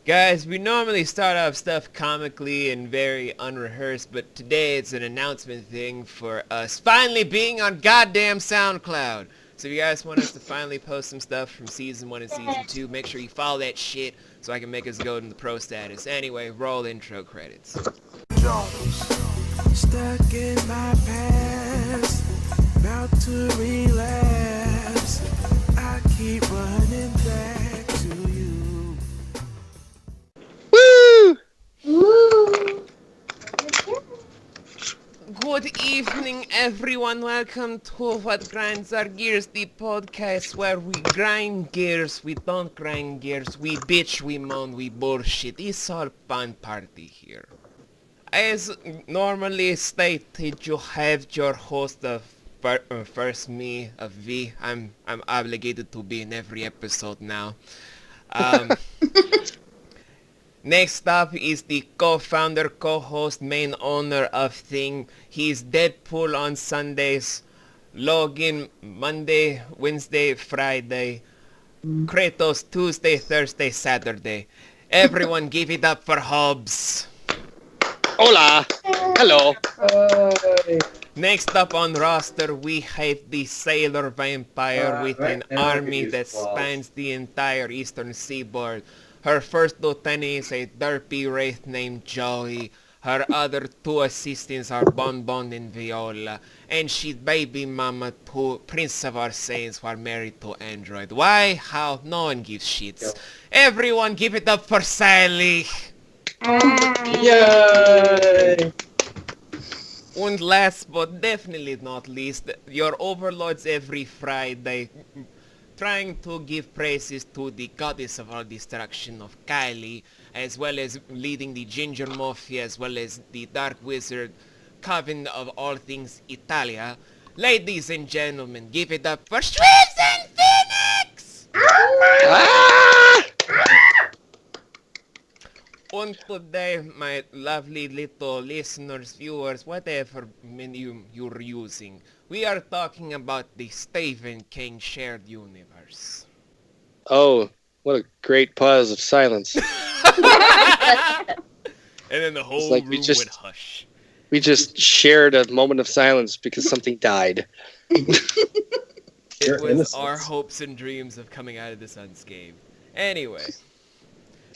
Guys, we normally start off stuff comically and very unrehearsed, but today it's an announcement thing for us finally being on goddamn Soundcloud. So if you guys want us to finally post some stuff from Season 1 and Season 2, make sure you follow that shit so I can make us go into the pro status. Anyway, roll intro credits. Stuck in my past, about to relapse. I keep running back to you. Woo! Good evening, everyone. Welcome to What Grinds Our Gears, the podcast where we grind gears, we don't grind gears, we bitch, we moan, we bullshit. It's all fun party here. As normally stated, you have your host of first me of V. I'm obligated to be in every episode now. Next up is the co-founder, co-host, main owner of Thing. He's Deadpool on Sundays, Logan Monday, Wednesday, Friday, Kratos Tuesday, Thursday, Saturday. Everyone give it up for Hobbs. Hola. Hello. Next up on roster, we have the Sailor Vampire with an army that spans the entire eastern seaboard. Her first lieutenant is a derpy wraith named Joey. Her other two assistants are Bonbon and Viola. And she's baby mama to Prince of our Saints who are married to Android. Why? How? No one gives shits. Everyone give it up for Sally. Yay! And last but definitely not least, your overlords every Friday, trying to give praises to the goddess of all destruction of Kylie, as well as leading the Ginger Mafia, as well as the Dark Wizard Coven of all things Italia. Ladies and gentlemen, give it up for Shweebe and Phoenix! And today, my lovely little listeners, viewers, whatever menu you're using, we are talking about the Stephen King shared universe. Oh, what a great pause of silence. And then the whole like room we just- would hush. We just shared a moment of silence because something died. It was our hopes and dreams of coming out of this unscathed. Anyway.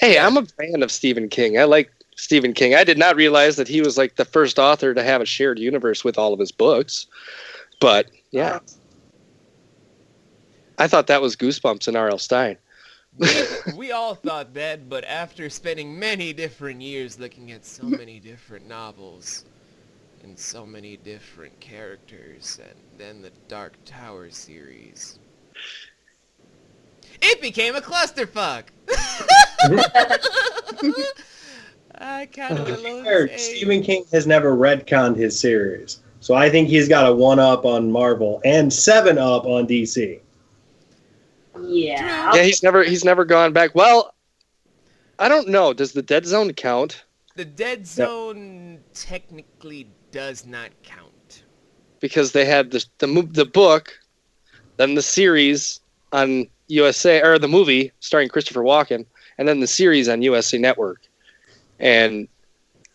Hey, I'm a fan of Stephen King. I like Stephen King. I did not realize that he was like the first author to have a shared universe with all of his books. But, yeah. I thought that was Goosebumps and R.L. Stine. We all thought that, but after spending many different years looking at so many different novels and so many different characters, and then the Dark Tower series, it became a clusterfuck. I kind of heard Stephen King has never retconned his series, so I think he's got a 1-up on Marvel and 7-up on DC. Yeah. Yeah, he's never gone back. Well, I don't know. Does the Dead Zone count? The Dead Zone technically does not count. Because they had the book, then the series on USA, or the movie starring Christopher Walken, and then the series on USA Network. And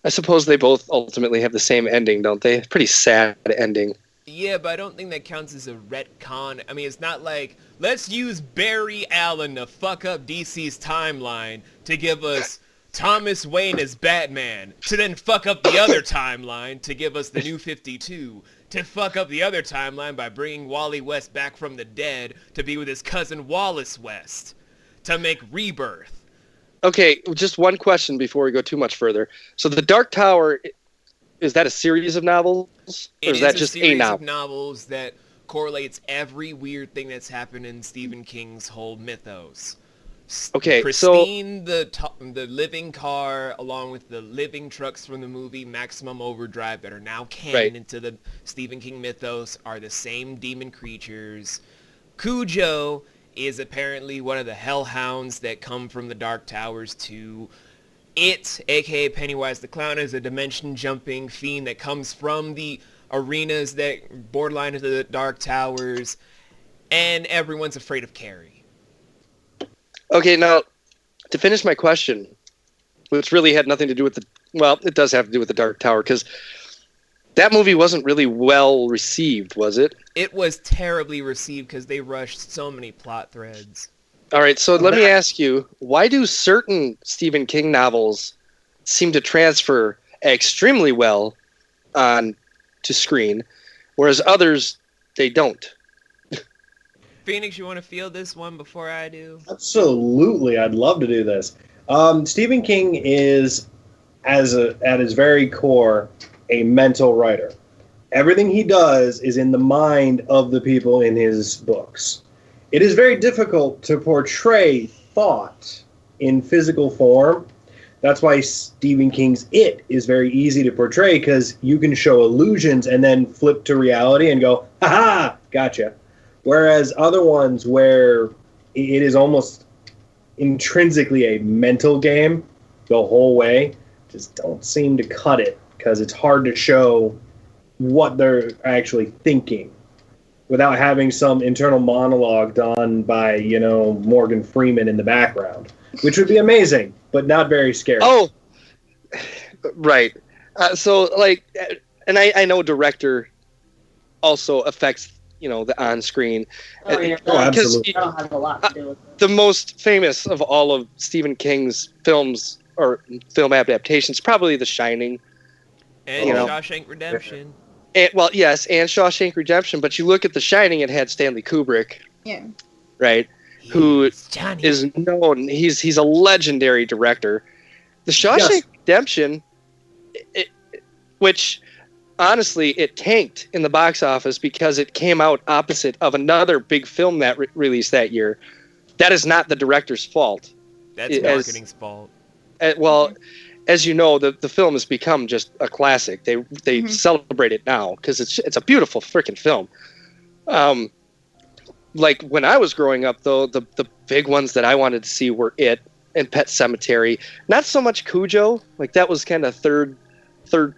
I suppose they both ultimately have the same ending, don't they? Pretty sad ending. Yeah, but I don't think that counts as a retcon. I mean, it's not like, let's use Barry Allen to fuck up DC's timeline to give us Thomas Wayne as Batman, to then fuck up the other timeline to give us the New 52, to fuck up the other timeline by bringing Wally West back from the dead to be with his cousin Wallace West, to make Rebirth. Okay, just one question before we go too much further. So the Dark Tower, is that a series of novels? Or is that just a series novel? of novels that correlates every weird thing that's happened in Stephen King's whole mythos. Okay, Christine, the living car, along with the living trucks from the movie Maximum Overdrive that are now canon into the Stephen King mythos, are the same demon creatures. Cujo is apparently one of the hellhounds that come from the Dark Towers too. It, aka Pennywise the Clown, is a dimension-jumping fiend that comes from the arenas that borderline into the Dark Towers. And everyone's afraid of Carrie. Okay, now, to finish my question, which really had nothing to do with it does have to do with the Dark Tower, because that movie wasn't really well received, was it? It was terribly received because they rushed so many plot threads. All right, so let me ask you, why do certain Stephen King novels seem to transfer extremely well on to screen, whereas others, they don't? Phoenix, you want to field this one before I do? Absolutely, I'd love to do this. Stephen King is, at his very core, a mental writer. Everything he does is in the mind of the people in his books. It is very difficult to portray thought in physical form. That's why Stephen King's It is very easy to portray, because you can show illusions and then flip to reality and go, ha-ha, gotcha. Whereas other ones where it is almost intrinsically a mental game the whole way, just don't seem to cut it, because it's hard to show what they're actually thinking without having some internal monologue done by, Morgan Freeman in the background, which would be amazing, but not very scary. Oh, right. And I know director also affects, the on-screen. Oh, yeah. Absolutely. That'll have a lot to do with it. The most famous of all of Stephen King's films or film adaptations, probably The Shining. And Shawshank Redemption. And Shawshank Redemption. But you look at The Shining, it had Stanley Kubrick, Yeah. right? Who Johnny. is known. He's a legendary director. The Shawshank Redemption, which honestly it tanked in the box office because it came out opposite of another big film that released that year. That is not the director's fault. That's marketing's fault. As you know, the film has become just a classic. They celebrate it now because it's a beautiful freaking film. Like when I was growing up, though, the big ones that I wanted to see were It and Pet Sematary. Not so much Cujo. Like that was kind of third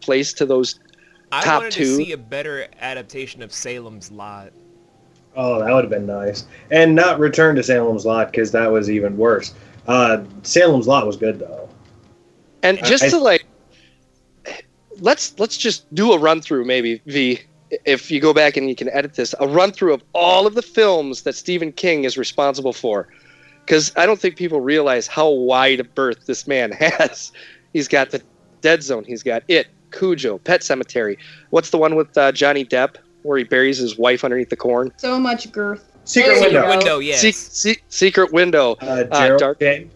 place to those I top wanted two. to see a better adaptation of Salem's Lot. Oh, that would have been nice. And not Return to Salem's Lot, because that was even worse. Salem's Lot was good, though. And let's just do a run through, maybe, V, if you go back and you can edit this, a run through of all of the films that Stephen King is responsible for, because I don't think people realize how wide a berth this man has. He's got The Dead Zone, he's got It, Cujo, Pet Sematary. What's the one with Johnny Depp where he buries his wife underneath the corn? So much girth. Secret Window. Yes. Secret Window. Gerald's Game.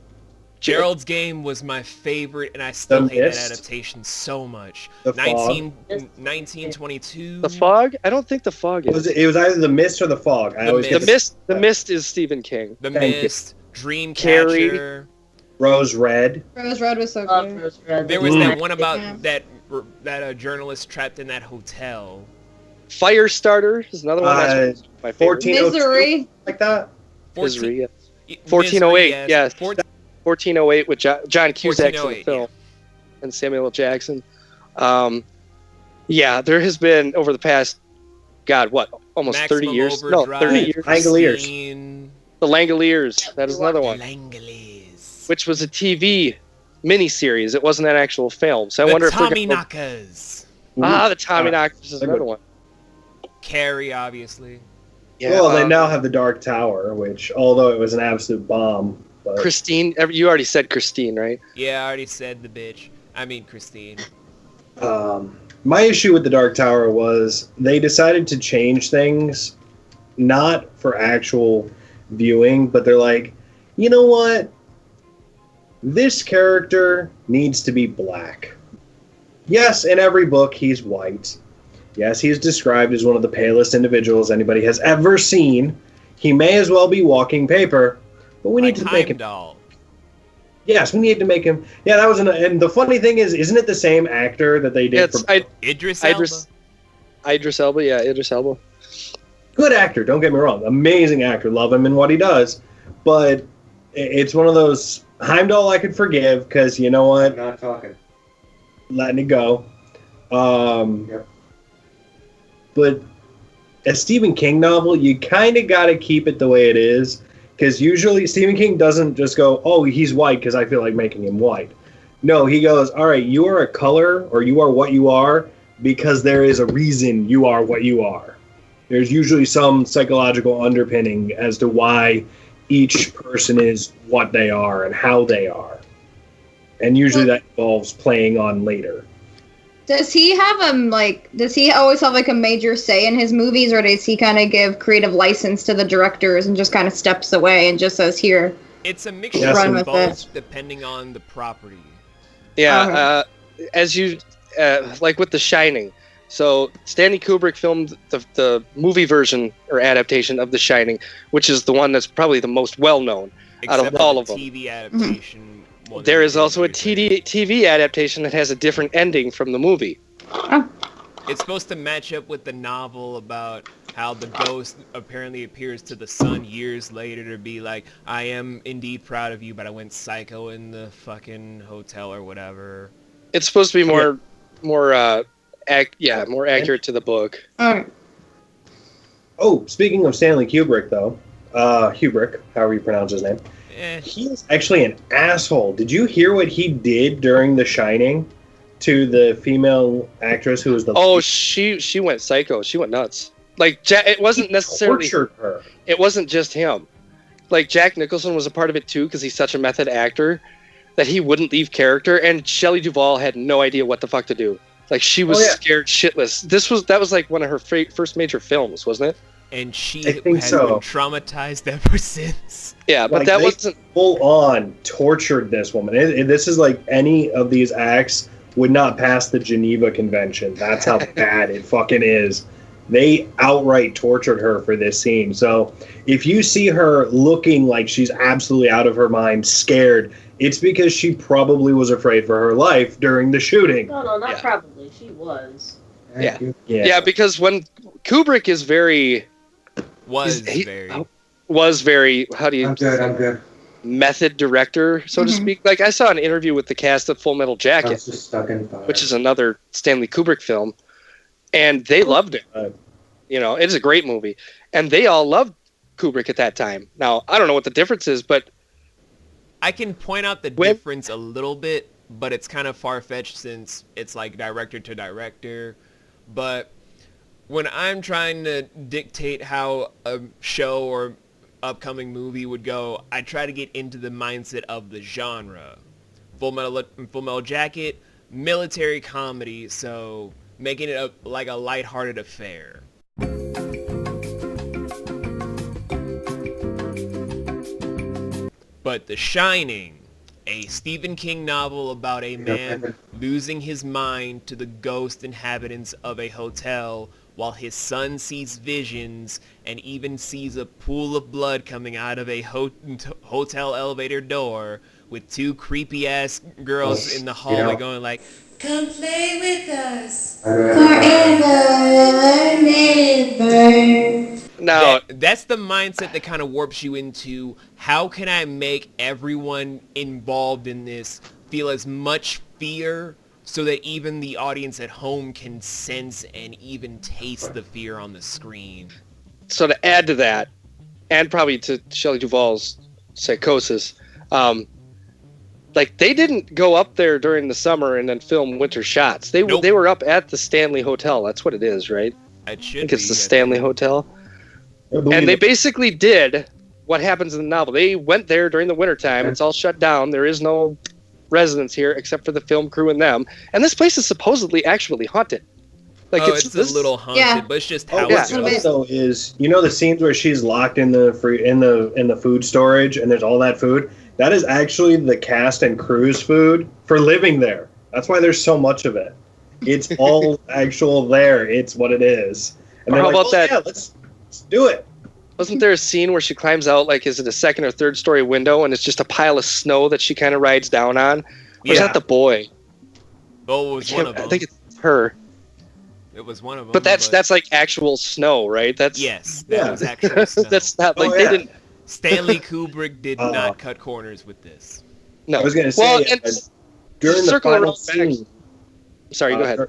Gerald's Game was my favorite, and I still hate that adaptation so much. The Fog. 1922. The Fog? I don't think The Fog is. It was either The Mist or The Fog. The Mist is Stephen King. The Thank Mist, Dreamcatcher. Carrie. Rose Red. Rose Red was so Love good. Rose Red. There was that one Yeah. about that journalist trapped in that hotel. Firestarter is another one. That's my favorite. 1402, Misery. like that. Misery, yes. Misery, 1408, yes. 1408 with John Cusack in the 1408, film, and Samuel L. Jackson. There has been over the past, almost Maximum 30 years? Overdrive, No, 30 years. Langoliers. Christine, The Langoliers, that is another one, Langoliers. which was a TV miniseries. It wasn't an actual film. So I wonder if they're Tommy gonna... Knockers. the Tommy Knockers is another one. Carrie, obviously. Yeah, Well, they now have the Dark Tower, which, although it was an absolute bomb, but Christine. You already said Christine, right? Yeah, I already said the bitch. I mean Christine. my issue with the Dark Tower was they decided to change things, not for actual viewing, but they're like, you know what? This character needs to be black. Yes, in every book he's white. Yes, he's described as one of the palest individuals anybody has ever seen. He may as well be walking paper, but we need to make him. Heimdall. Yes, we need to make him. Yeah, that was and the funny thing is, isn't it the same actor that they did? Idris Elba. Idris Elba, yeah, Idris Elba. Good actor, don't get me wrong. Amazing actor, love him in what he does. But it's one of those Heimdall I could forgive because you know what? Not talking. Letting it go. Yep. But a Stephen King novel, you kind of got to keep it the way it is. Because usually Stephen King doesn't just go, oh, he's white because I feel like making him white. No, he goes, all right, you are a color, or you are what you are, because there is a reason you are what you are. There's usually some psychological underpinning as to why each person is what they are and how they are. And usually that involves playing on later. Does he have does he always have like a major say in his movies, or does he kind of give creative license to the directors and just kind of steps away and just says, here? It's a mixture Run of with both, it. depending on the property. Yeah, as you like with The Shining. So Stanley Kubrick filmed the movie version or adaptation of The Shining, which is the one that's probably the most well known out of Except all the of them. TV adaptation. one There that is they also a did. TV adaptation that has a different ending from the movie. It's supposed to match up with the novel about how the ghost apparently appears to the son years later to be like, I am indeed proud of you, but I went psycho in the fucking hotel or whatever. It's supposed to be more accurate to the book. Okay. Oh, speaking of Stanley Kubrick, though, Kubrick, however you pronounce his name, Eh, he is actually an asshole. Did you hear what he did during The Shining to the female actress who was the... Oh, she went psycho. She went nuts. Like, it wasn't necessarily... tortured her. It wasn't just him. Like, Jack Nicholson was a part of it, too, because he's such a method actor that he wouldn't leave character, and Shelley Duvall had no idea what the fuck to do. Like, she was scared shitless. That was like one of her first major films, wasn't it? and she I think has so. been traumatized ever since. Yeah, but Like, that they wasn't... full on tortured this woman. This is like any of these acts would not pass the Geneva Convention. That's how bad it fucking is. They outright tortured her for this scene. So if you see her looking like she's absolutely out of her mind, scared, it's because she probably was afraid for her life during the shooting. No, not Yeah. probably. She was. Yeah. Yeah, because when Kubrick is very... Was he- very. was very, how do you... I'm good. method director, so to Mhm. speak. Like, I saw an interview with the cast of Full Metal I Jacket, was just stuck in fire. which is another Stanley Kubrick film, and they loved it. You know, it is a great movie, and they all loved Kubrick at that time. Now, I don't know what the difference is, but I can point out the When- difference a little bit, but it's kind of far-fetched since it's like director to director. But when I'm trying to dictate how a show or upcoming movie would go, I try to get into the mindset of the genre. Full Metal Jacket, military comedy, so making it like a lighthearted affair. But The Shining, a Stephen King novel about a man losing his mind to the ghost inhabitants of a hotel while his son sees visions and even sees a pool of blood coming out of a hotel elevator door with two creepy ass girls in the hallway going like, Come play with us Forever. never. now, that's the mindset that kind of warps you into how can I make everyone involved in this feel as much fear so that even the audience at home can sense and even taste the fear on the screen. so to add to that, and probably to Shelley Duvall's psychosis, like, they didn't go up there during the summer and then film winter shots. They Nope. they were up at the Stanley Hotel. That's what it is, right? It I should think it's be, the I Stanley think. Hotel. I believe And they it. basically did what happens in the novel. They went there during the wintertime. It's all shut down. There is no residents here except for the film crew and them. And this place is supposedly actually haunted. Like, It's this, a little haunted, Yeah. but it's just Oh, how yeah. it what's goes. funny though is, you know, the scenes where she's locked in the in the food storage and there's all that food. That is actually the cast and crew's food for living there. That's why there's so much of it. It's all actual there. It's what it is. And Or they're how like, about "Oh, that- Yeah, let's do it. Wasn't there a scene where she climbs out, like, is it a second or third story window, and it's just a pile of snow that she kind of rides down on? Or is Yeah. that the boy? Oh, it was one of them. I think it's her. It was one of them. But that's like actual snow, right? That's yes, that Yeah. was actually snow. that's not like Oh, they yeah. didn't. Stanley Kubrick did Uh, not cut corners with this. No, I was gonna say Well, uh, and during the circle final around back- scene. sorry, go ahead.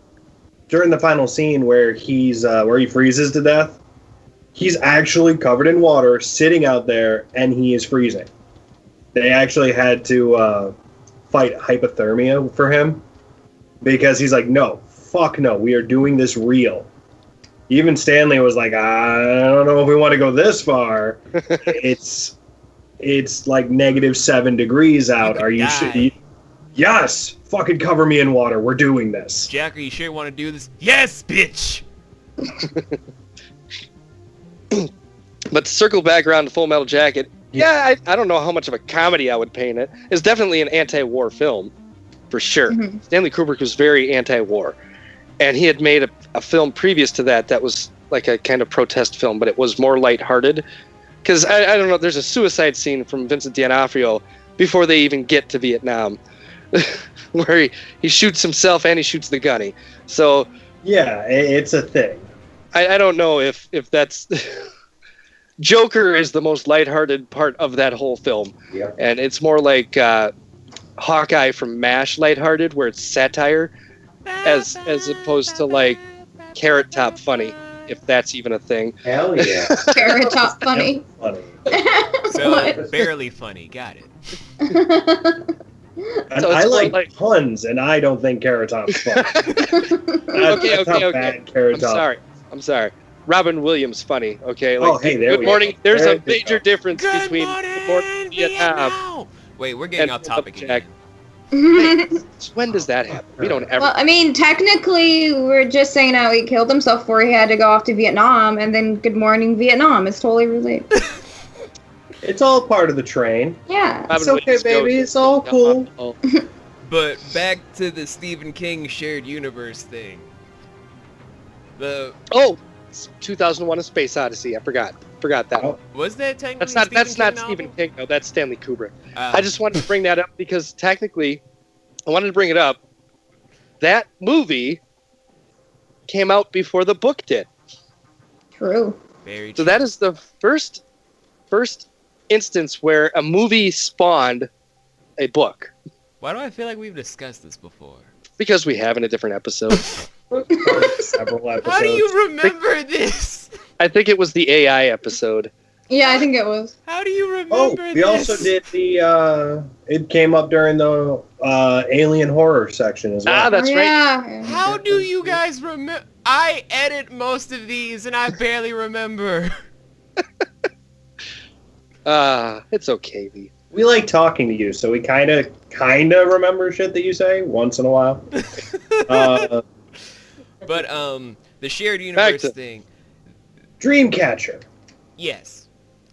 During the final scene where where he freezes to death, he's actually covered in water, sitting out there, and he is freezing. They actually had to fight hypothermia for him because he's like, no, fuck no, we are doing this real. Even Stanley was like, I don't know if we want to go this far. It's like -7 degrees out. Are you sure? Yes, fucking cover me in water. We're doing this. Jack, are you sure you want to do this? Yes, bitch. But to circle back around to Full Metal Jacket, I don't know how much of a comedy I would paint it. It's definitely an anti-war film, for sure. Mhm. Stanley Kubrick was very anti-war. And he had made a film previous to that was like a kind of protest film, but it was more lighthearted. Because, I don't know, there's a suicide scene from Vincent D'Onofrio before they even get to Vietnam, where he shoots himself and he shoots the gunny. So... yeah, it's a thing. I don't know if that's... Joker is the most lighthearted part of that whole film. Yeah. And it's more like Hawkeye from MASH lighthearted, where it's satire, as opposed to like Carrot Top funny, if that's even a thing. Hell yeah. Carrot Top funny. Funny. So, What? barely funny. Got it. And So it's I like like- puns, and I don't think Carrot Top's funny. That's how bad Carrot Top. I'm sorry. Robin Williams funny, okay? Oh, hey, there Good we morning. go. There's There a we major go. difference Good between morning, Good Morning Vietnam. Vietnam. Wait, we're getting And off topic Jack. again. When does that happen? We don't ever. Well, I mean, technically, we're just saying how he killed himself before he had to go off to Vietnam, and then Good Morning Vietnam is totally related. It's all part of the train. Yeah. Robin It's okay, Williams baby. goes- It's all cool. Oh. But back to the Stephen King shared universe thing. Oh, it's 2001: A Space Odyssey. I forgot that one. Was that technically That's not Stephen King Stephen novel? King. No, that's Stanley Kubrick. Oh. I just wanted to bring that up because technically, I wanted to bring it up. That movie came out before the book did. True. Very So true. that is the first instance where a movie spawned a book. Why do I feel like we've discussed this before? Because we have in a different episode. Several episodes. How do you remember this? I think it was the AI episode. Yeah, I think it was. How do you remember Oh, this? we also did the. It came up during the alien horror section as well. Ah, that's Oh, right. yeah. How do you guys remember? I edit most of these and I barely remember. It's okay, V. We like talking to you, so we kind of remember shit that you say once in a while. But the shared universe to- thing, Dreamcatcher. yes.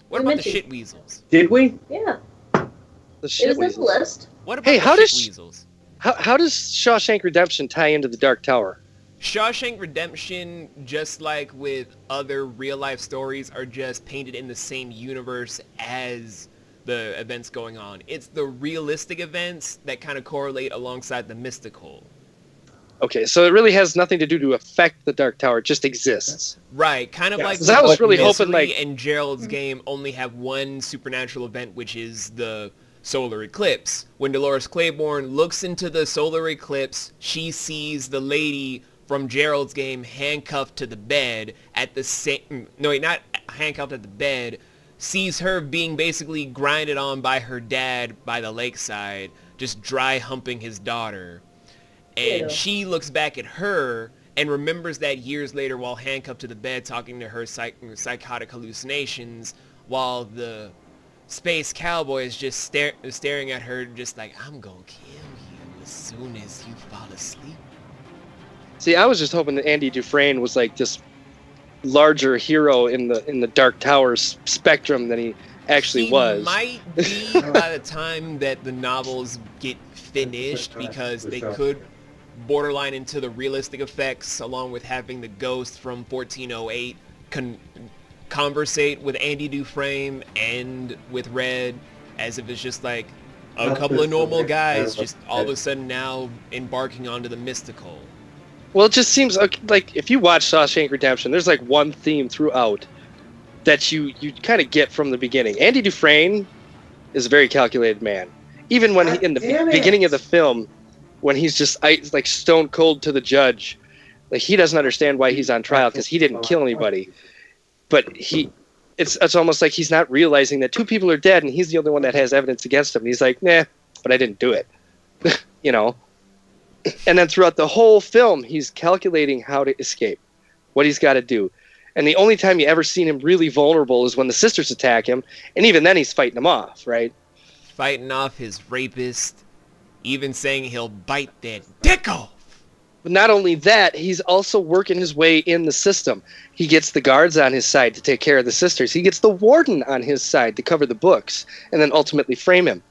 What We about the mentioned- shit weasels? Did we? Yeah, The it shit was in the weasels. list. What about Hey, the how shit does- weasels? How does Shawshank Redemption tie into the Dark Tower? Shawshank Redemption, just like with other real-life stories, are just painted in the same universe as the events going on. It's the realistic events that kind of correlate alongside the mystical. Okay, so it really has nothing to do to affect the Dark Tower. It just exists. Right, kind of Yeah, like 'cause I was really Misery hoping, like- and Gerald's game only have one supernatural event, which is the solar eclipse. When Dolores Claiborne looks into the solar eclipse, she sees the lady from Gerald's game handcuffed to the bed at the same... No, wait, not handcuffed at the bed. Sees her being basically grinded on by her dad by the lakeside, just dry humping his daughter. And Ew. she looks back at her and remembers that years later while handcuffed to the bed talking to her psychotic hallucinations, while the space cowboy is just staring at her just like, I'm gonna kill you as soon as you fall asleep. See, I was just hoping that Andy Dufresne was like this larger hero in the Dark Tower spectrum than he actually He was. might be by the time that the novels get finished, because they could borderline into the realistic effects, along with having the ghost from 1408 conversate with Andy Dufresne and with Red, as if it's just like a couple of normal guys just all of a sudden now embarking onto the mystical. Well, it just seems like if you watch Shawshank Redemption, there's like one theme throughout that you kind of get from the beginning. Andy Dufresne is a very calculated man. Even when in the beginning of the film, when he's just like stone cold to the judge, like he doesn't understand why he's on trial because he didn't kill anybody. But it's almost like he's not realizing that two people are dead and he's the only one that has evidence against him. And he's like, nah, but I didn't do it. you know. And then throughout the whole film, he's calculating how to escape, what he's got to do. And the only time you ever seen him really vulnerable is when the sisters attack him, and even then he's fighting them off, right? Fighting off his rapist, even saying he'll bite that dick off. But not only that, he's also working his way in the system. He gets the guards on his side to take care of the sisters. He gets the warden on his side to cover the books, and then ultimately frame him.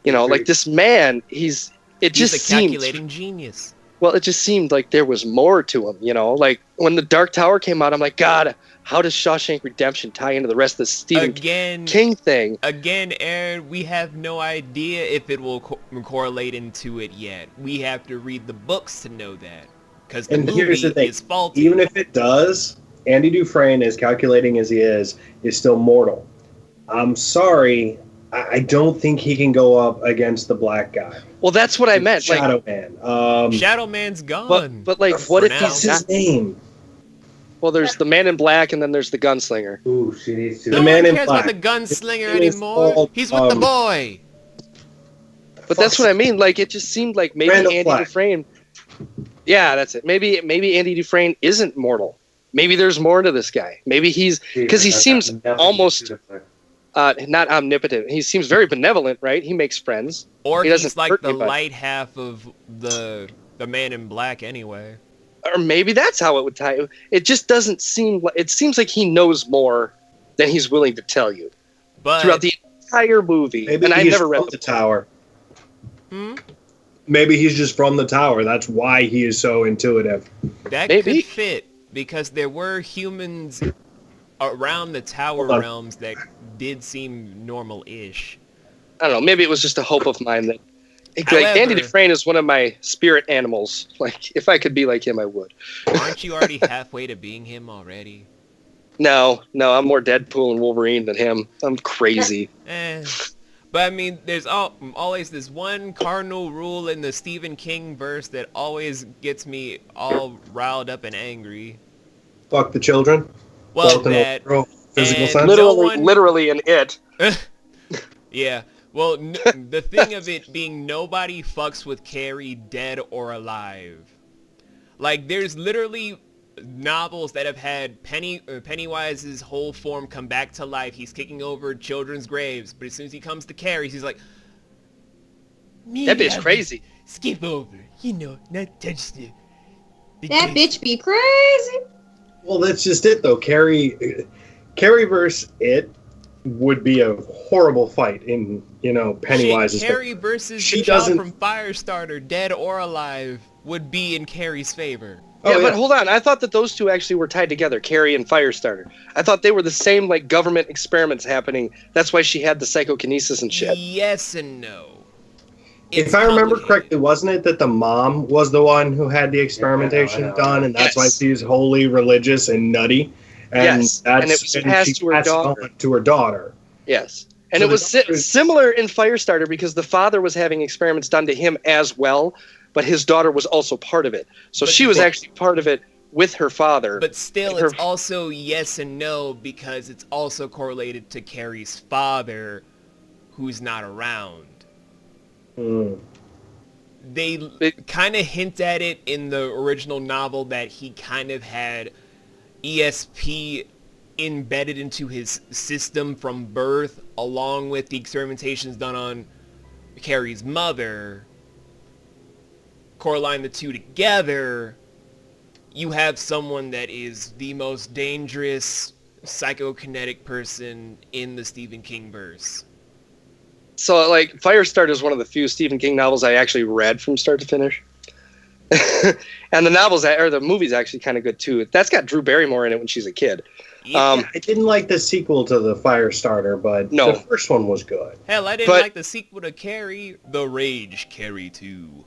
You know, like this man, he's a calculating genius. Well, it just seemed like there was more to him, you know? Like, when The Dark Tower came out, I'm like, God, how does Shawshank Redemption tie into the rest of the Stephen King thing? Again, Aaron, we have no idea if it will correlate into it yet. We have to read the books to know that. Because the movie is faulty. Even if it does, Andy Dufresne, as calculating as he is still mortal. I'm sorry, I don't think he can go up against the black guy. Well, that's what I meant. Shadow Man. Shadow Man's gone. But like, what if he's his name? Well, there's the Man in Black, and then there's the Gunslinger. Ooh, she needs to. No one cares about the Gunslinger anymore. He's with the boy. But that's what I mean. Like, it just seemed like maybe Andy Dufresne. Yeah, that's it. Maybe Andy Dufresne isn't mortal. Maybe there's more to this guy. Maybe he's because he seems almost not omnipotent. He seems very benevolent, right? He makes friends. Or he's like the light half of the Man in Black anyway. Or maybe that's how it would tie. It just doesn't seem like it seems like he knows more than he's willing to tell you. But throughout the entire movie, maybe and I never read the Tower. Maybe he's just from the Tower. That's why he is so intuitive. That could fit because there were humans around the Tower realms that did seem normal-ish. I don't know. Maybe it was just a hope of mine that. However, like Andy Dufresne is one of my spirit animals. Like, if I could be like him, I would. Aren't you already halfway to being him already? No, I'm more Deadpool and Wolverine than him. I'm crazy. But I mean, there's always this one cardinal rule in the Stephen King verse that always gets me all riled up and angry. Fuck the children. Well, that physical sense. Literally in it. Yeah. Well, the thing of it being nobody fucks with Carrie dead or alive. Like, there's literally novels that have had Pennywise's whole form come back to life. He's kicking over children's graves, but as soon as he comes to Carrie, he's like, that bitch crazy. Skip over, not touch the that bitch be crazy. Well, that's just it, though. Carrie versus it would be a horrible fight in, Pennywise's. Carrie versus the child from Firestarter, dead or alive, would be in Carrie's favor. Yeah, but hold on. I thought that those two actually were tied together, Carrie and Firestarter. I thought they were the same, like, government experiments happening. That's why she had the psychokinesis and shit. Yes and no. If I remember correctly, wasn't it that the mom was the one who had the experimentation done, and that's why she's wholly religious and nutty? And yes, and it was passed to her daughter. Yes. And so it was similar in Firestarter because the father was having experiments done to him as well, but his daughter was also part of it. So she was actually part of it with her father. But still, it's also yes and no because it's also correlated to Carrie's father, who's not around. They kind of hint at it in the original novel that he kind of had ESP embedded into his system from birth, along with the experimentations done on Carrie's mother. Correlate the two together, you have someone that is the most dangerous psychokinetic person in the Stephen King verse. So, like, Firestarter is one of the few Stephen King novels I actually read from start to finish. And the movie's actually kind of good too. That's got Drew Barrymore in it when she's a kid. I didn't like the sequel to the Firestarter, but the first one was good. Hell, I didn't like the sequel to Carrie, The Rage Carrie 2.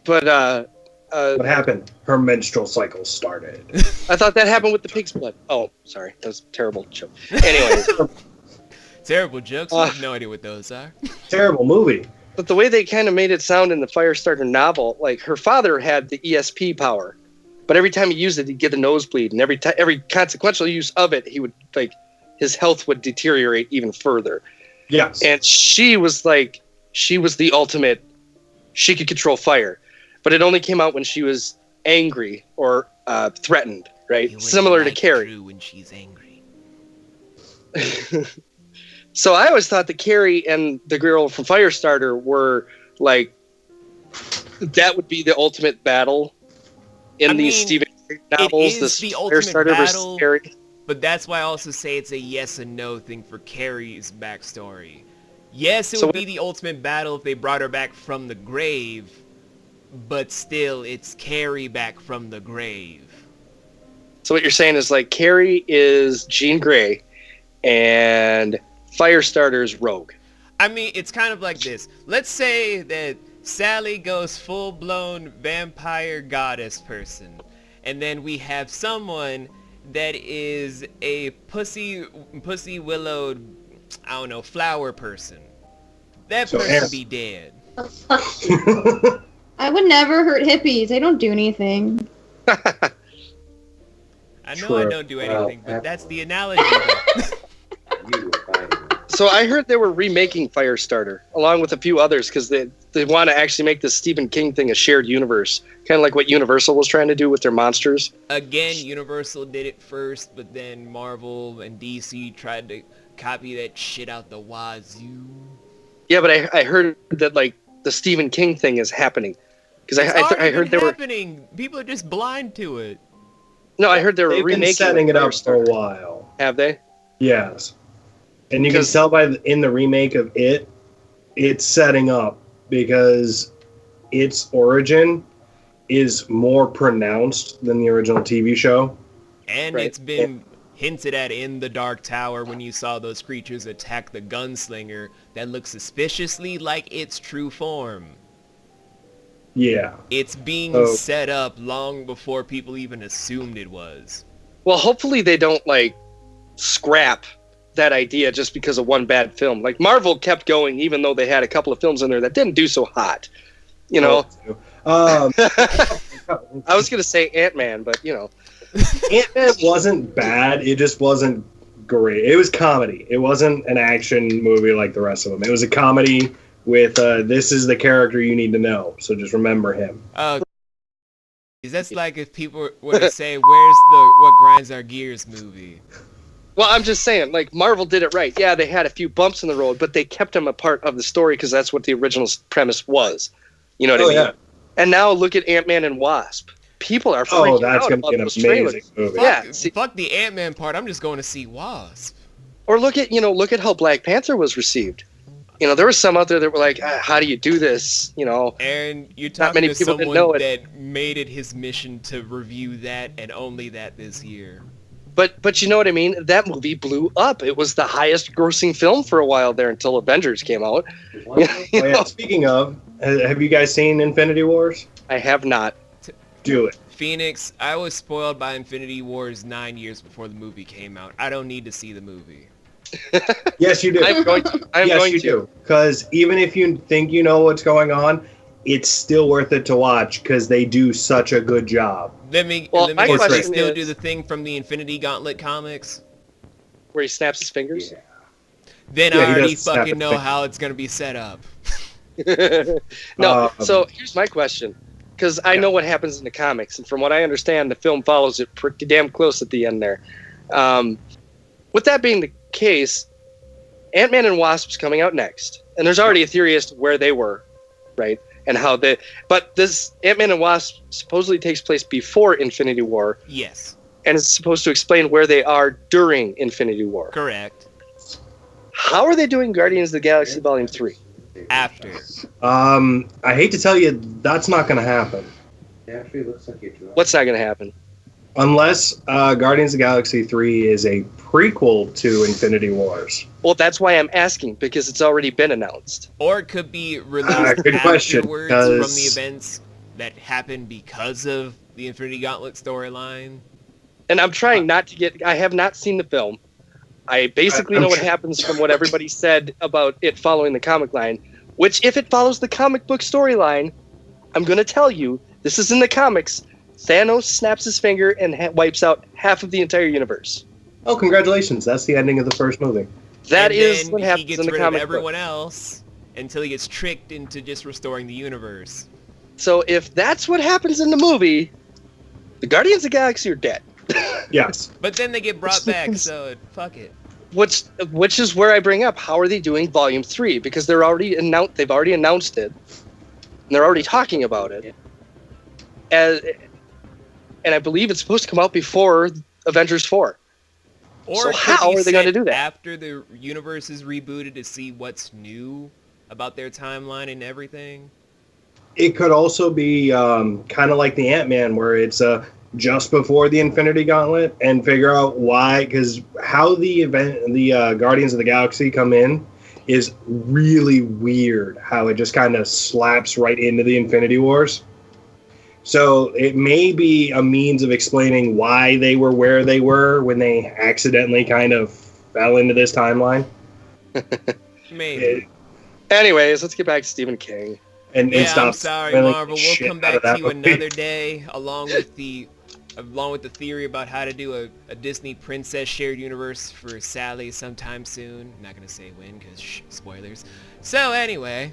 But what happened? Her menstrual cycle started. I thought that happened with the pig's blood. Oh, sorry, that was a terrible joke. Anyways, terrible jokes. I have no idea what those are. Terrible movie. But the way they kind of made it sound in the Firestarter novel, like her father had the ESP power, but every time he used it, he'd get a nosebleed, and every consequential use of it, he would his health would deteriorate even further. Yes. And she was the ultimate she could control fire, but it only came out when she was angry or threatened, right? Similar to Carrie. When she's angry. So I always thought that Carrie and the girl from Firestarter were like, that would be the ultimate battle in these Stephen King novels. It is the ultimate battle, but that's why I also say it's a yes and no thing for Carrie's backstory. Yes, it would be the ultimate battle if they brought her back from the grave, but still, it's Carrie back from the grave. So what you're saying is like Carrie is Jean Grey, and Firestarter's Rogue. I mean, it's kind of like this. Let's say that Sally goes full-blown vampire goddess person, and then we have someone that is a pussy willowed, I don't know, flower person. That person be dead. I would never hurt hippies. They don't do anything. I know I don't do anything, but that's the analogy. So I heard they were remaking Firestarter, along with a few others, because they want to actually make this Stephen King thing a shared universe. Kind of like what Universal was trying to do with their monsters. Again, Universal did it first, but then Marvel and DC tried to copy that shit out the wazoo. Yeah, but I heard that like the Stephen King thing is happening. Because I heard they were happening. People are just blind to it. No, I heard they were They've remaking been setting it up for a while. Have they? Yes. And you can tell in the remake of it's setting up because its origin is more pronounced than the original TV show. And it's been hinted at in the Dark Tower when you saw those creatures attack the gunslinger that looks suspiciously like its true form. Yeah. It's being set up long before people even assumed it was. Well, hopefully they don't like scrap that idea just because of one bad film. Like Marvel kept going even though they had a couple of films in there that didn't do so hot. You know? I was going to say Ant-Man, but you know. Ant-Man wasn't bad. It just wasn't great. It was comedy. It wasn't an action movie like the rest of them. It was a comedy with this is the character you need to know. So just remember him. That's like if people were to say, where's the What Grinds Our Gears movie? Well, I'm just saying, like, Marvel did it right. Yeah, they had a few bumps in the road, but they kept them a part of the story because that's what the original premise was. You know what I mean? Yeah. And now look at Ant-Man and Wasp. People are freaking out about those trailers. Movie. Fuck the Ant-Man part. I'm just going to see Wasp. Or look at how Black Panther was received. You know, there were some out there that were like, how do you do this? You know, and you're talking to someone that made it his mission to review that and only that this year. But you know what I mean? That movie blew up. It was the highest grossing film for a while there until Avengers came out. Speaking of, have you guys seen Infinity Wars? I have not. Do it. Phoenix, I was spoiled by Infinity Wars 9 years before the movie came out. I don't need to see the movie. Yes, you do. I'm going to. Because even if you think you know what's going on, it's still worth it to watch because they do such a good job. Let me guess, they still do the thing from the Infinity Gauntlet comics? Where he snaps his fingers? Yeah. Then I already fucking know how it's going to be set up. No, so here's my question. Because I know what happens in the comics, and from what I understand, the film follows it pretty damn close at the end there. With that being the case, Ant-Man and Wasp's coming out next. And there's already a theory as to where they were, right? And how they... But this Ant-Man and Wasp supposedly takes place before Infinity War. Yes. And it's supposed to explain where they are during Infinity War. Correct. How are they doing Guardians of the Galaxy Volume 3? After. I hate to tell you, that's not going to happen. What's not going to happen? Unless Guardians of the Galaxy 3 is a prequel to Infinity Wars. Well, that's why I'm asking, because it's already been announced. Or it could be released good question, afterwards from the events that happened because of the Infinity Gauntlet storyline. And I'm trying not to get... I have not seen the film. I basically know what happens from what everybody said about it following the comic line, which, if it follows the comic book storyline, I'm going to tell you, this is in the comics, Thanos snaps his finger and wipes out half of the entire universe. Oh, congratulations. That's the ending of the first movie. That is what happens in the comic book. He gets rid of everyone else. until he gets tricked into just restoring the universe. So if that's what happens in the movie, the Guardians of the Galaxy are dead. Yes. But then they get brought back, so fuck it. Which is where I bring up, how are they doing Volume 3? Because they've already announced it, and they're already talking about it. And I believe it's supposed to come out before Avengers 4. Or So it could how be are they going to set do that? after the universe is rebooted to see what's new about their timeline and everything? It could also be kind of like the Ant-Man, where it's just before the Infinity Gauntlet, and figure out why, because how the Guardians of the Galaxy come in is really weird. How it just kind of slaps right into the Infinity Wars. So it may be a means of explaining why they were where they were when they accidentally kind of fell into this timeline. Maybe. Anyways, let's get back to Stephen King. And stop. I'm sorry, spilling Marvel. We'll shit come out back of that to you movie. another day, along with the theory about how to do a Disney princess shared universe for Sally sometime soon. I'm not gonna say when, because spoilers. So anyway,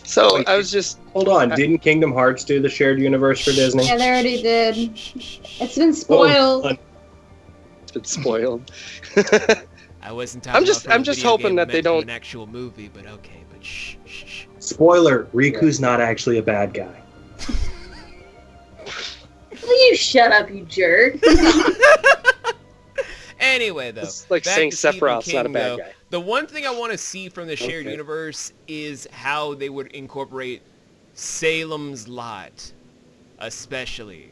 So Wait, I was just... Hold on, didn't Kingdom Hearts do the shared universe for Disney? Yeah, they already did. It's been spoiled. Hold on. It's been spoiled. I wasn't talking. I'm just hoping that they don't... an actual movie, but okay, but shh. Spoiler, Riku's not actually a bad guy. Will you shut up, you jerk? Anyway, though, It's like back saying to Stephen Sephiroth's not a King, bad though. guy. The one thing I want to see from the shared Okay. universe is how they would incorporate Salem's Lot, especially.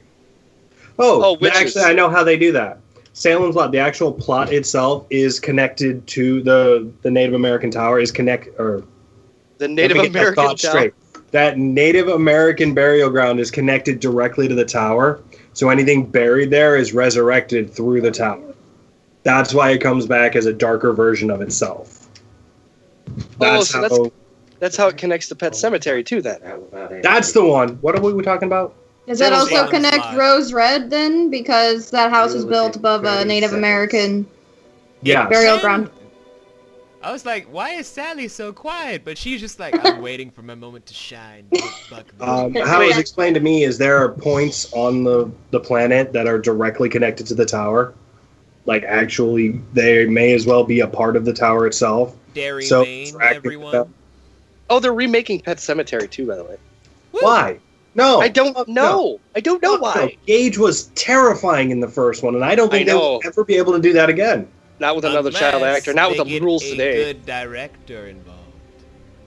Oh, witches. actually, I know how they do that. Salem's Lot, the actual plot itself is connected to the Native American Tower. The Native Let me get that American thought straight. That Native American burial ground is connected directly to the tower, so anything buried there is resurrected through the tower. That's why it comes back as a darker version of itself. That's That's how it connects to Pet Cemetery, too, then. That's the one. What are we talking about? Does that Salem's also Lot. connect Rose Red then? Because that house was built above a Native American Yeah. burial ground. I was like, why is Sally so quiet? But she's just like, I'm waiting for my moment to shine. Fuck me. How it was explained to me is there are points on the planet that are directly connected to the tower. Like, actually, they may as well be a part of the tower itself. Dairy So, Maine, tracking everyone. them. Oh, they're remaking Pet Cemetery, too, by the way. Woo! Why? No. I don't know. No. I don't know No, why. Gage was terrifying in the first one, and I don't think I they know. will ever be able to do that again. Not with another child Unless actor. Not with they the get rules a today. good director involved.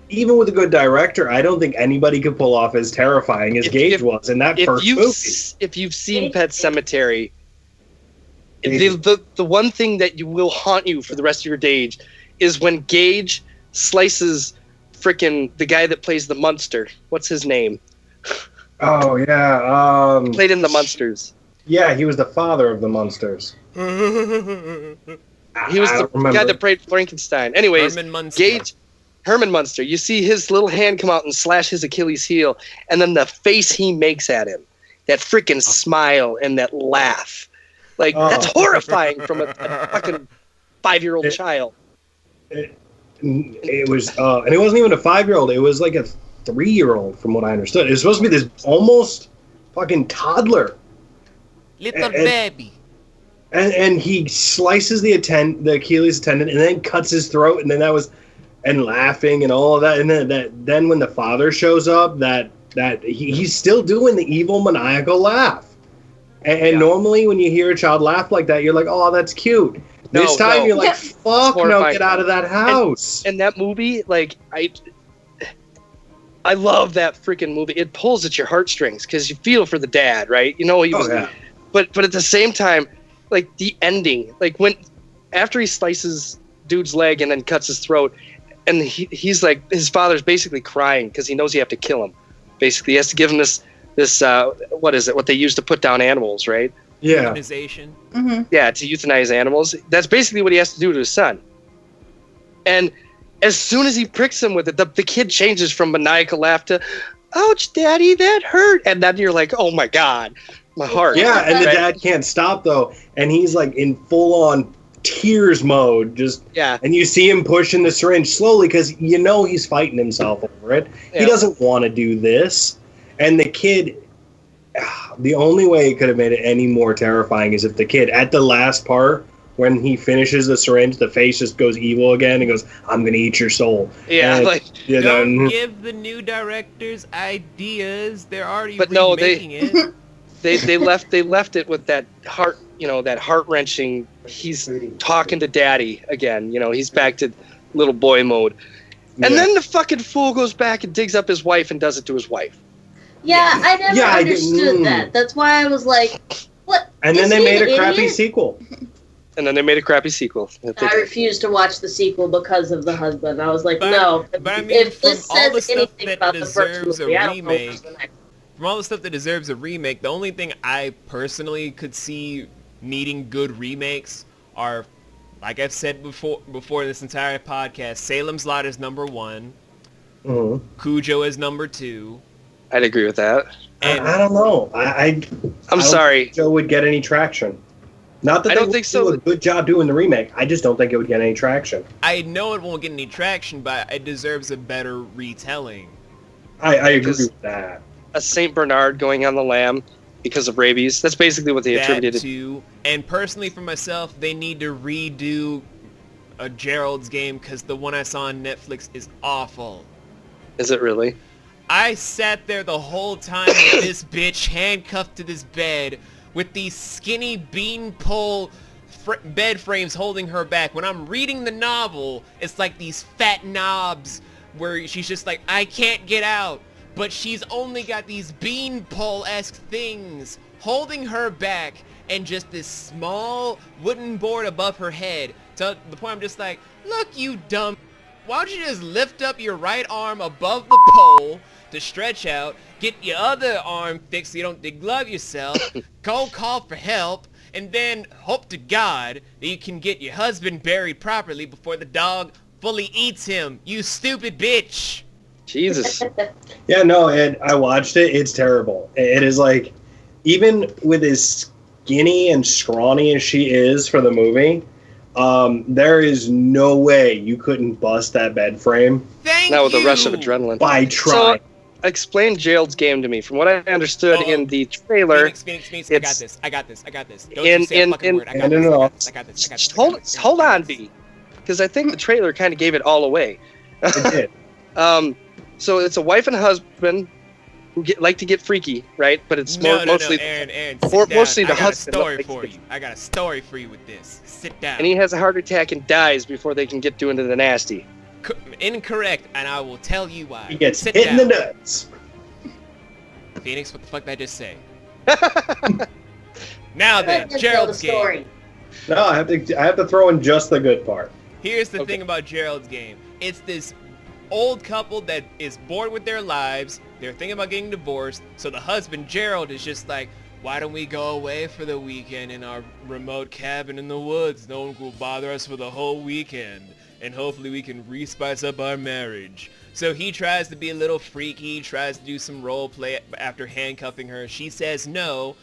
Even with a good director, I don't think anybody could pull off as terrifying as Gage was in that first movie. If you've seen Pet Cemetery, the one thing that you will haunt you for the rest of your days is when Gage slices frickin' the guy that plays the Munster. What's his name? Oh, yeah. Played in the Munsters. Yeah, he was the father of the Munsters. He was the guy that played Frankenstein. Anyways, Herman Munster. Herman Munster. You see his little hand come out and slash his Achilles heel, and then the face he makes at him, that freaking smile and that laugh, like that's horrifying from a fucking 5-year-old child. It was, and it wasn't even a 5-year-old. It was like a 3-year-old, from what I understood. It was supposed to be this almost fucking toddler. Little baby. And he slices the Achilles tendon and then cuts his throat, and then and laughing and all of that, and then when the father shows up, he's still doing the evil maniacal laugh. And normally when you hear a child laugh like that, you're like, oh, that's cute. This time you're like, fuck no, get out of that house. And that movie, like I love that freaking movie. It pulls at your heartstrings because you feel for the dad, right? You know he was, but at the same time, like the ending, like after he slices dude's leg and then cuts his throat, and he's like, his father's basically crying because he knows you have to kill him. Basically, he has to give him this what is it? What they use to put down animals, right? Yeah. Euthanization. Mm-hmm. Yeah, to euthanize animals. That's basically what he has to do to his son. And as soon as he pricks him with it, the kid changes from maniacal laugh to, ouch, daddy, that hurt. And then you're like, oh my God, my heart. Yeah, and the dad can't stop, though. And he's like in full-on tears mode, and you see him pushing the syringe slowly because you know he's fighting himself over it. Yeah. He doesn't want to do this, and the kid. The only way it could have made it any more terrifying is if the kid, at the last part, when he finishes the syringe, the face just goes evil again and goes, "I'm gonna eat your soul." Yeah, and, don't give the new directors ideas. They're already remaking it. They left it with that heart, that heart-wrenching. He's talking to daddy again. He's back to little boy mode, and then the fucking fool goes back and digs up his wife and does it to his wife. Yeah, I never understood that. That's why I was like, what? And then they made a crappy sequel. I refused to watch the sequel because of the husband. I was like, no. But I mean, if this says anything about the first movie, I don't know what's the next. From all the stuff that deserves a remake, the only thing I personally could see needing good remakes are, like I've said before this entire podcast, Salem's Lot is number 1. Mm-hmm. Cujo is number 2. I'd agree with that. And I don't know. I'm sorry. Joe would get any traction. Not that I don't think so. Do a good job doing the remake. I just don't think it would get any traction. I know it won't get any traction, but it deserves a better retelling. I agree with that. A Saint Bernard going on the lam because of rabies. That's basically what they attributed it to. And personally, for myself, they need to redo a Gerald's Game because the one I saw on Netflix is awful. Is it really? I sat there the whole time with this bitch handcuffed to this bed with these skinny beanpole bed frames holding her back. When I'm reading the novel, it's like these fat knobs where she's just like, I can't get out. But she's only got these beanpole-esque things holding her back and just this small wooden board above her head. To the point I'm just like, look, you dumb. Why don't you just lift up your right arm above the pole to stretch out, get your other arm fixed so you don't deglove yourself, go call for help, and then hope to God that you can get your husband buried properly before the dog fully eats him, you stupid bitch. Jesus. Yeah, no, and I watched it. It's terrible. It is like, even with as skinny and scrawny as she is for the movie, there is no way you couldn't bust that bed frame. Not with a rush of adrenaline. By trying. So, explain Gerald's Game to me. From what I understood in the trailer, Phoenix, I got this. Don't you say a fucking word. I got this. Hold on, B, because I think the trailer kind of gave it all away. It did. So it's a wife and a husband who like to get freaky, right? But it's mostly Aaron, mostly the husband. I got a story for you with this. Sit down. And he has a heart attack and dies before they can get into the nasty. Incorrect, and I will tell you why. He gets hit in the nuts. Phoenix, what the fuck did I just say? Now then, Gerald's Game. No, I have to throw in just the good part. Here's the thing about Gerald's Game. It's this old couple that is bored with their lives. They're thinking about getting divorced. So the husband, Gerald, is just like, why don't we go away for the weekend in our remote cabin in the woods? No one will bother us for the whole weekend. And hopefully we can re-spice up our marriage. So he tries to be a little freaky, tries to do some role play after handcuffing her. She says no.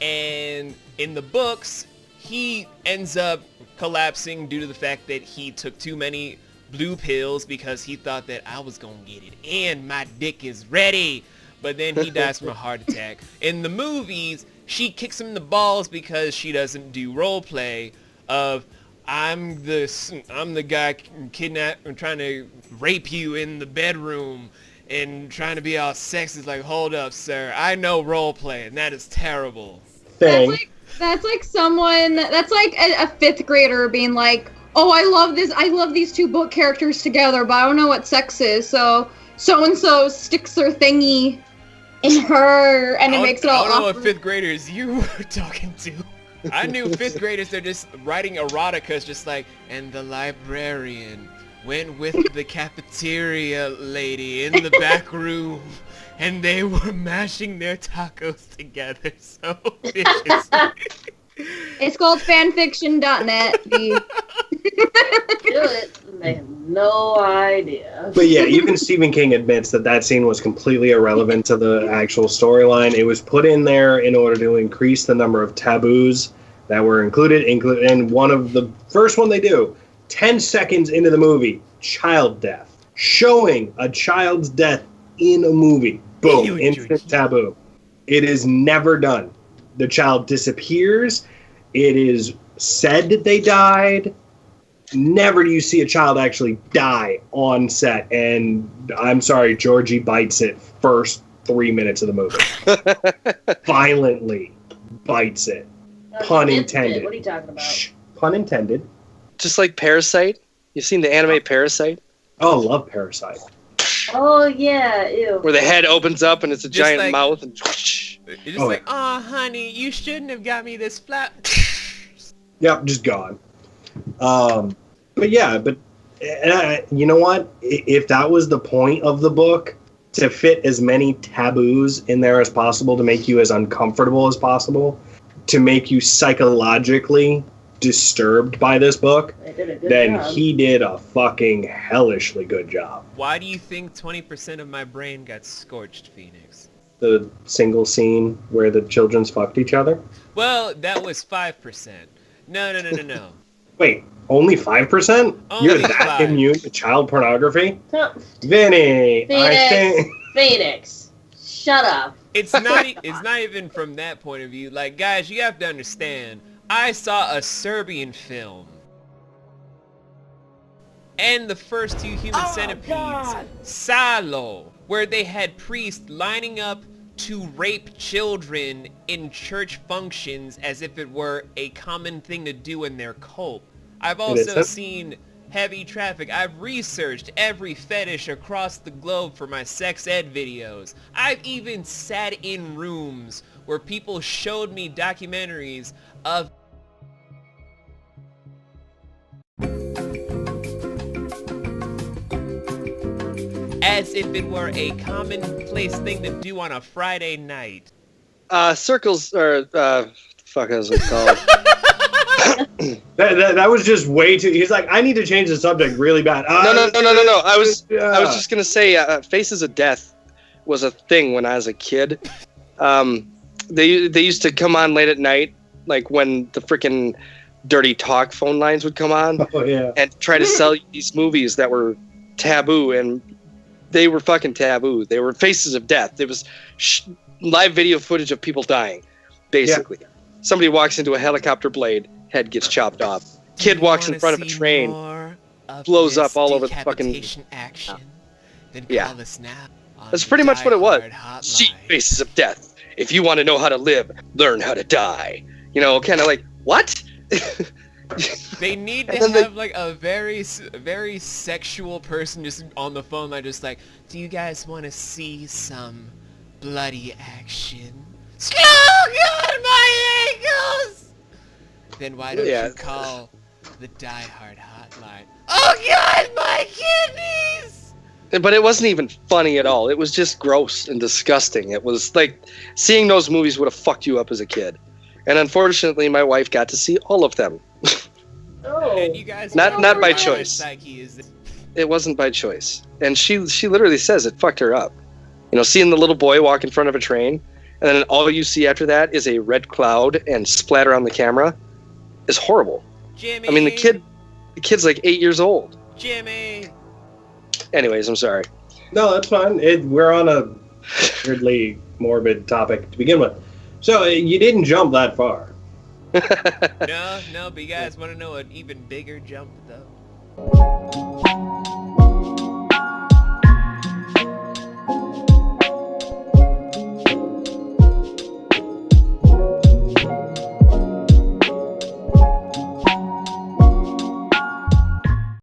And in the books, he ends up collapsing due to the fact that he took too many blue pills because he thought that I was going to get it and my dick is ready. But then he dies from a heart attack. In the movies, she kicks him in the balls because she doesn't do role play of, I'm the guy trying to rape you in the bedroom and trying to be all sexy. It's like, hold up, sir. I know role play, and that is terrible. That's like a fifth grader being like, oh, I love these two book characters together, but I don't know what sex is, so and so sticks their thingy in her, and it makes it all awkward. I don't know what fifth graders you were talking to. I knew fifth graders, they're just writing erotica. It's just like, and the librarian went with the cafeteria lady in the back room, and they were mashing their tacos together so viciously. It's called fanfiction.net. Do it. They have no idea. But yeah, even Stephen King admits that scene was completely irrelevant to the actual storyline. It was put in there in order to increase the number of taboos that were included, and one of the first one they do, 10 seconds into the movie, child death. Showing a child's death in a movie. Boom, instant taboo. It is never done. The child disappears. It is said that they died. Never do you see a child actually die on set. And I'm sorry, Georgie bites it first 3 minutes of the movie. Violently bites it. Pun intended. What are you talking about? Shh. Pun intended. Just like Parasite. You've seen the anime Parasite? Oh, love Parasite. Oh, yeah, ew. Where the head opens up and it's a Just giant like- mouth and... It's just like, oh, honey, you shouldn't have got me this flap. Yep, just gone. But yeah, you know what? If that was the point of the book, to fit as many taboos in there as possible, to make you as uncomfortable as possible, to make you psychologically disturbed by this book, then job. he did a fucking hellishly good job. Why do you think 20% of my brain got scorched, Phoenix? The single scene where the children's fucked each other? Well, that was 5%. No. Wait, only 5%? Only You're that 5. immune to child pornography? No, Vinny, I think... Phoenix, shut up. It's not even from that point of view. Like, guys, you have to understand, I saw a Serbian film. And the first two human centipedes, Salo, where they had priests lining up to rape children in church functions as if it were a common thing to do in their cult. I've also seen heavy traffic. I've researched every fetish across the globe for my sex ed videos. I've even sat in rooms where people showed me documentaries of as if it were a commonplace thing to do on a Friday night. Circles, or, fuck is it called? That was just way too... He's like, I need to change the subject really bad. No. I was just gonna say, Faces of Death was a thing when I was a kid. They used to come on late at night, like when the freaking Dirty Talk phone lines would come on. Oh, yeah. And try to sell you these movies that were taboo, and they were fucking taboo. They were Faces of Death. It was live video footage of people dying, basically. Yeah. Somebody walks into a helicopter blade, head gets chopped off. Kid walks in front of a train, blows up all over the fucking action. Then yeah. Call us now that's pretty much what it was. See, Faces of Death. If you want to know how to live, learn how to die. You know, kind of like, what? They need to have like a very sexual person just on the phone line, just like, do you guys want to see some bloody action? Oh God, my ankles! Then why don't you call the Die Hard hotline? Oh God, my kidneys! But it wasn't even funny at all. It was just gross and disgusting. It was like, seeing those movies would have fucked you up as a kid. And unfortunately, my wife got to see all of them. Oh. And you guys not by choice. It wasn't by choice. And she literally says it fucked her up. You know, seeing the little boy walk in front of a train, and then all you see after that is a red cloud and splatter on the camera, is horrible. Jimmy. I mean, the kid's like 8 years old. Jimmy. Anyways, I'm sorry. No, that's fine. We're on a weirdly morbid topic to begin with. So you didn't jump that far. No, but you guys want to know an even bigger jump, though?